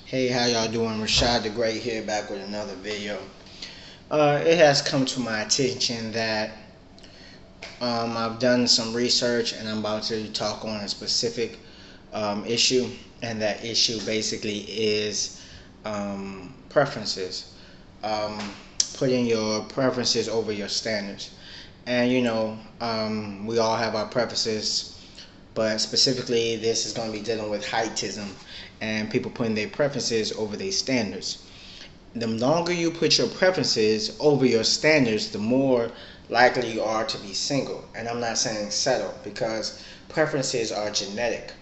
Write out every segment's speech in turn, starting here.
Hey, how y'all doing? Rashad the Great here, back with another video. It has come to my attention that I've done some research and I'm about to talk on a specific issue, and that issue basically is preferences. Um, Putting your preferences over your standards. And we all have our preferences, but specifically, this is going to be dealing with heightism and people putting their preferences over their standards. The longer you put your preferences over your standards, the more likely you are to be single. And I'm not saying settle, because preferences are genetic,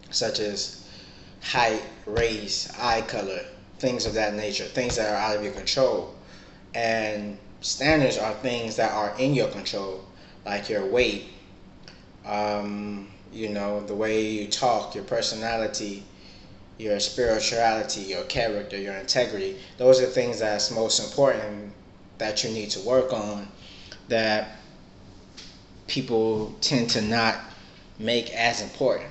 such as height, race, eye color, things of that nature, things that are out of your control. And standards are things that are in your control, like your weight, the way you talk, your personality, your spirituality, your character, your integrity. Those are things that's most important that you need to work on, that people tend to not make as important.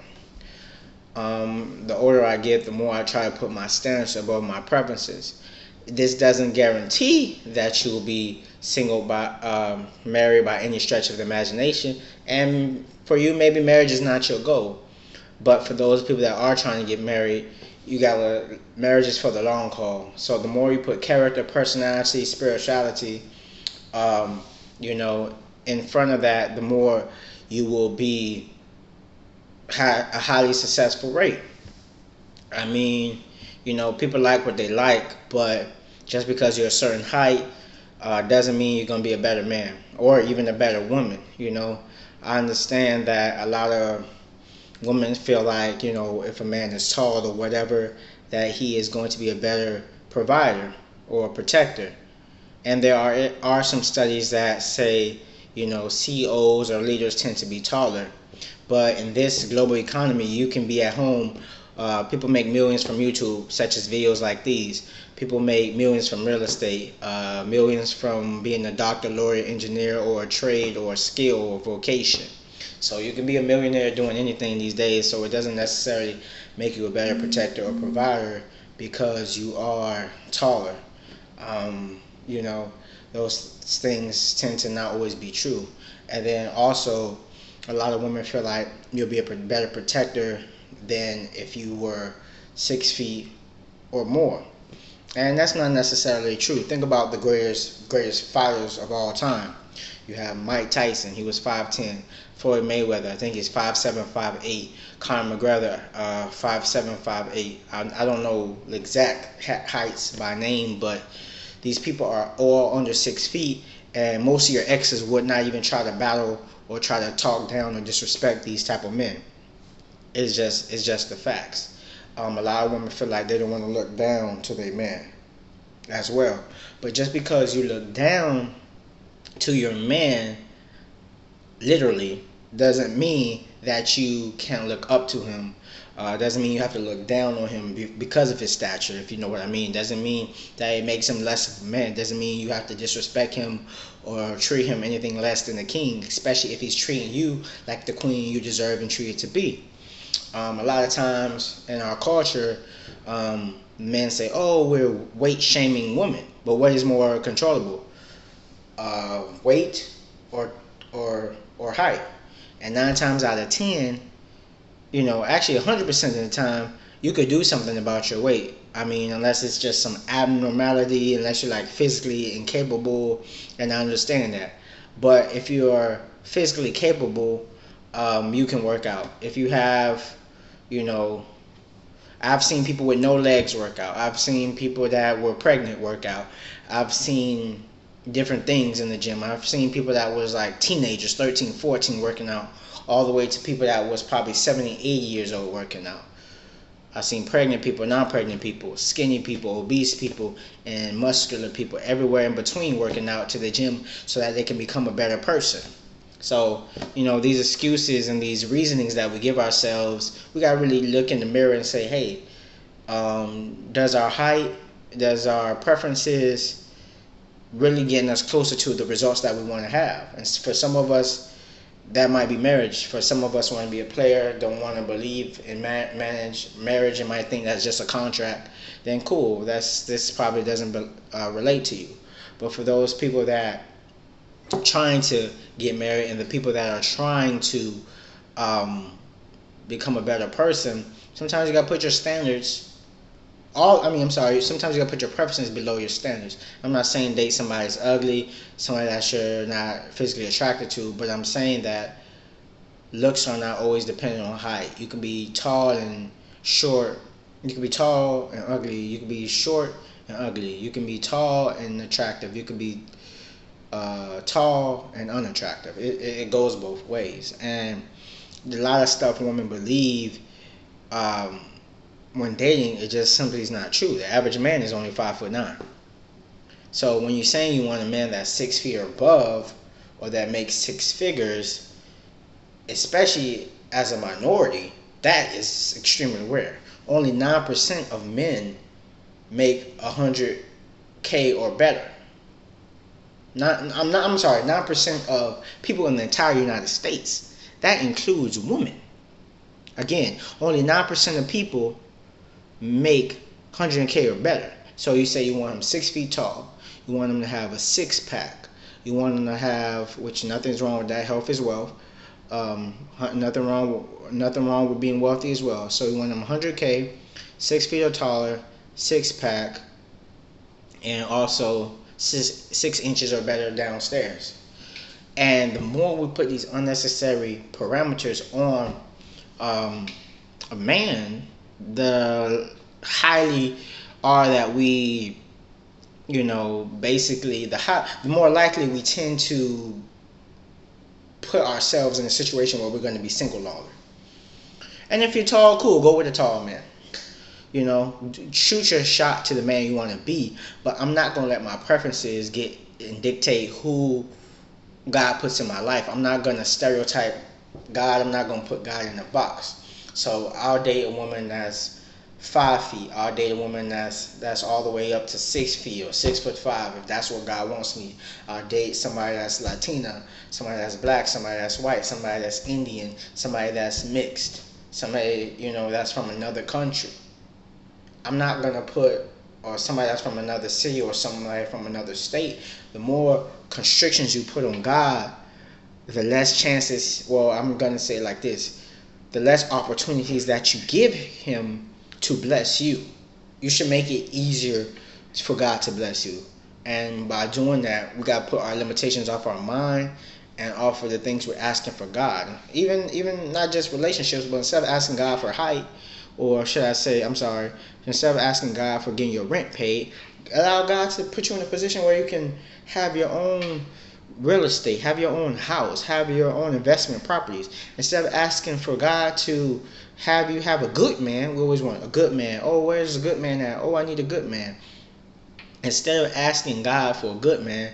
The older I get, the more I try to put my standards above my preferences. This doesn't guarantee that you'll be married by any stretch of the imagination. And for you, maybe marriage is not your goal. But for those people that are trying to get married, marriage is for the long haul. So the more you put character, personality, spirituality, um, you know, in front of that, the more you will be a highly successful rate. I mean, people like what they like, but just because you're a certain height doesn't mean you're gonna be a better man or even a better woman. I understand that a lot of women feel like, if a man is tall or whatever, that he is going to be a better provider or protector. And there are some studies that say, CEOs or leaders tend to be taller. But in this global economy, you can be at home. People make millions from YouTube, such as videos like these. People make millions from real estate, millions from being a doctor, lawyer, engineer, or a trade or a skill or vocation. So you can be a millionaire doing anything these days. So it doesn't necessarily make you a better protector or provider because you are taller. Um, you know, those things tend to not always be true. And then also, a lot of women feel like you'll be a better protector than if you were 6 feet or more. And that's not necessarily true. Think about the greatest fighters of all time. You have Mike Tyson, he was 5'10". Floyd Mayweather, I think he's 5'7", 5'8". Conor McGregor, 5'7", 5'8". I don't know the exact heights by name, but these people are all under 6 feet, and most of your exes would not even try to battle or try to talk down or disrespect these type of men. It's just the facts. A lot of women feel like they don't want to look down to their man as well. But just because you look down to your man, literally, doesn't mean that you can't look up to him. Doesn't mean you have to look down on him because of his stature, if you know what I mean. Doesn't mean that it makes him less of a man. Doesn't mean you have to disrespect him or treat him anything less than a king, especially if he's treating you like the queen you deserve and treated to be. A lot of times in our culture, men say, "Oh, we're weight shaming women," but what is more controllable, weight or or height? And 9 times out of 10, actually 100% of the time, you could do something about your weight. I mean, unless it's just some abnormality, unless you're like physically incapable, and I understand that. But if you're physically capable, you can work out. If you have, you know, I've seen people with no legs work out. I've seen people that were pregnant work out. I've seen different things in the gym. I've seen people that was like teenagers, 13, 14, working out, all the way to people that was probably 70, 80 years old working out. I've seen pregnant people, non-pregnant people, skinny people, obese people, and muscular people everywhere in between working out to the gym so that they can become a better person. So, these excuses and these reasonings that we give ourselves, we got to really look in the mirror and say, hey, does our height, does our preferences really getting us closer to the results that we want to have? And for some of us, that might be marriage. For some of us, want to be a player, don't want to believe in manage marriage, and might think that's just a contract. Then cool, this probably doesn't relate to you. But for those people that are trying to get married, and the people that are trying to become a better person, sometimes you gotta put your standards. I'm sorry. Sometimes you gotta put your preferences below your standards. I'm not saying date somebody that's ugly, somebody that you're not physically attracted to, but I'm saying that looks are not always dependent on height. You can be tall and short. You can be tall and ugly. You can be short and ugly. You can be tall and attractive. You can be tall and unattractive. It goes both ways. And a lot of stuff women believe when dating, it just simply is not true. The average man is only 5'9". So when you're saying you want a man that's 6 feet or above, or that makes six figures, especially as a minority, that is extremely rare. Only 9% of men make 100K or better. I'm sorry, 9% of people in the entire United States. That includes women. Again, only 9% of people make 100K or better. So you say you want them 6 feet tall. You want them to have a six pack. You want them to have, which nothing's wrong with that. Health is wealth. Nothing wrong with being wealthy as well. So you want them 100K, 6 feet or taller, six pack, and also 6 inches or better downstairs. And the more we put these unnecessary parameters on a man, the highly are that we, basically the more likely we tend to put ourselves in a situation where we're going to be single longer. And if you're tall, cool, go with a tall man. Shoot your shot to the man you want to be. But I'm not going to let my preferences get and dictate who God puts in my life. I'm not going to stereotype God. I'm not going to put God in a box. So I'll date a woman that's 5 feet. I'll date a woman that's all the way up to 6 feet or 6'5" if that's what God wants me. I'll date somebody that's Latina, somebody that's black, somebody that's white, somebody that's Indian, somebody that's mixed, somebody that's from another country. I'm not gonna put, or somebody that's from another city or somebody from another state. The more constrictions you put on God, the less chances. Well, I'm gonna say it like this: the less opportunities that you give Him to bless you. You should make it easier for God to bless you. And by doing that, we got to put our limitations off our mind and off of the things we're asking for God. Even not just relationships, but instead of asking God for height, or should I say, instead of asking God for getting your rent paid, allow God to put you in a position where you can have your own real estate, have your own house, have your own investment properties. Instead of asking for God to have you have a good man, we always want a good man. Oh, where's a good man at? Oh, I need a good man. Instead of asking God for a good man,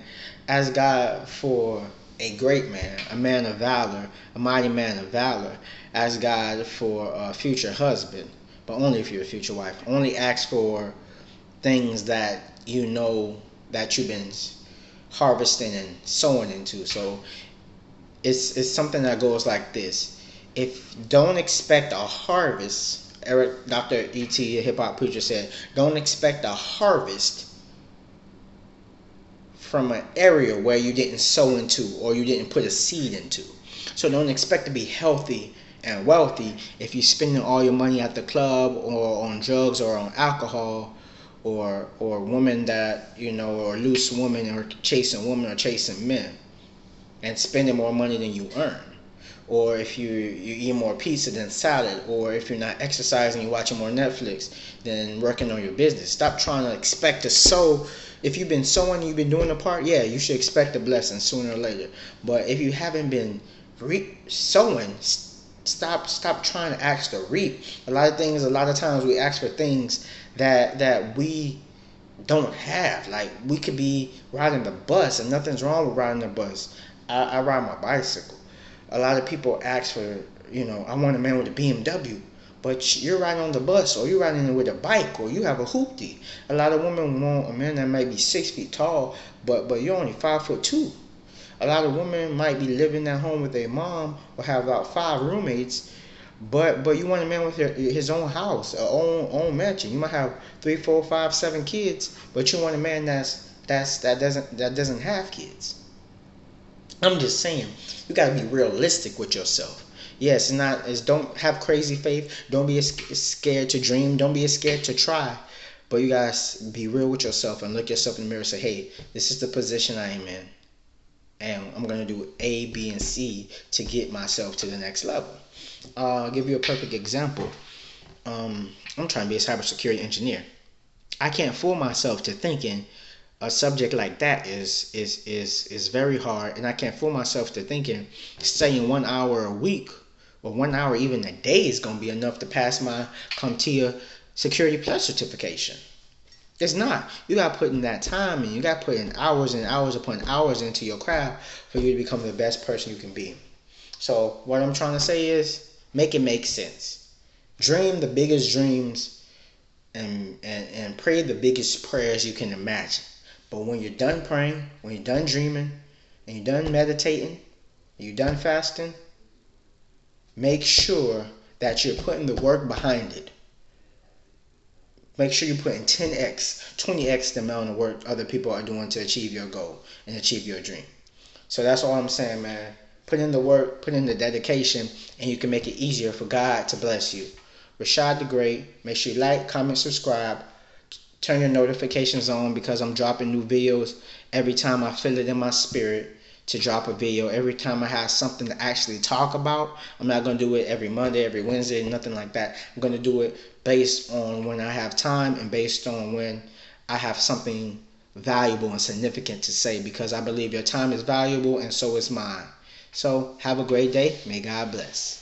ask God for a great man, a man of valor, a mighty man of valor. Ask God for a future husband, but only if you're a future wife. Only ask for things that that you've been harvesting and sowing into. So it's something that goes like this. If don't expect a harvest, Dr. E.T., a hip hop preacher, said, don't expect a harvest from an area where you didn't sow into or you didn't put a seed into. So don't expect to be healthy and wealthy if you're spending all your money at the club or on drugs or on alcohol, or women that or loose women, or chasing men and spending more money than you earn. Or if you eat more pizza than salad, or if you're not exercising, you're watching more Netflix than working on your business. Stop trying to expect to sow. If you've been sowing, you've been doing the part, yeah, you should expect a blessing sooner or later. But if you haven't been sowing, stop trying to ask to reap. A lot of times we ask for things that we don't have. Like, we could be riding the bus, and nothing's wrong with riding the bus. I ride my bicycle. A lot of people ask for, I want a man with a BMW, but you're riding on the bus, or you're riding with a bike, or you have a hoopty. A lot of women want a man that might be 6 feet tall, but you're only 5'2". A lot of women might be living at home with their mom or have about 5 roommates, but you want a man with his own house, own mansion. You might have 3, 4, 5, 7 kids, but you want a man that doesn't have kids. I'm just saying, you gotta be realistic with yourself. Yes, don't have crazy faith. Don't be scared to dream. Don't be scared to try. But you guys be real with yourself and look yourself in the mirror and say, hey, this is the position I am in. And I'm going to do A, B, and C to get myself to the next level. I'll give you a perfect example. I'm trying to be a cybersecurity engineer. I can't fool myself to thinking a subject like that is very hard, and I can't fool myself to thinking studying 1 hour a week or 1 hour even a day is going to be enough to pass my CompTIA Security Plus certification. It's not. You got to put in that time, and you got to put in hours and hours upon hours into your craft for you to become the best person you can be. So what I'm trying to say is make it make sense. Dream the biggest dreams and pray the biggest prayers you can imagine. But when you're done praying, when you're done dreaming, and you're done meditating, and you're done fasting, make sure that you're putting the work behind it. Make sure you're putting 10x, 20x the amount of work other people are doing to achieve your goal and achieve your dream. So that's all I'm saying, man. Put in the work, put in the dedication, and you can make it easier for God to bless you. Rashad the Great. Make sure you like, comment, subscribe. Turn your notifications on because I'm dropping new videos every time I feel it in my spirit to drop a video. Every time I have something to actually talk about. I'm not going to do it every Monday, every Wednesday, nothing like that. I'm going to do it based on when I have time and based on when I have something valuable and significant to say, because I believe your time is valuable and so is mine. So have a great day. May God bless.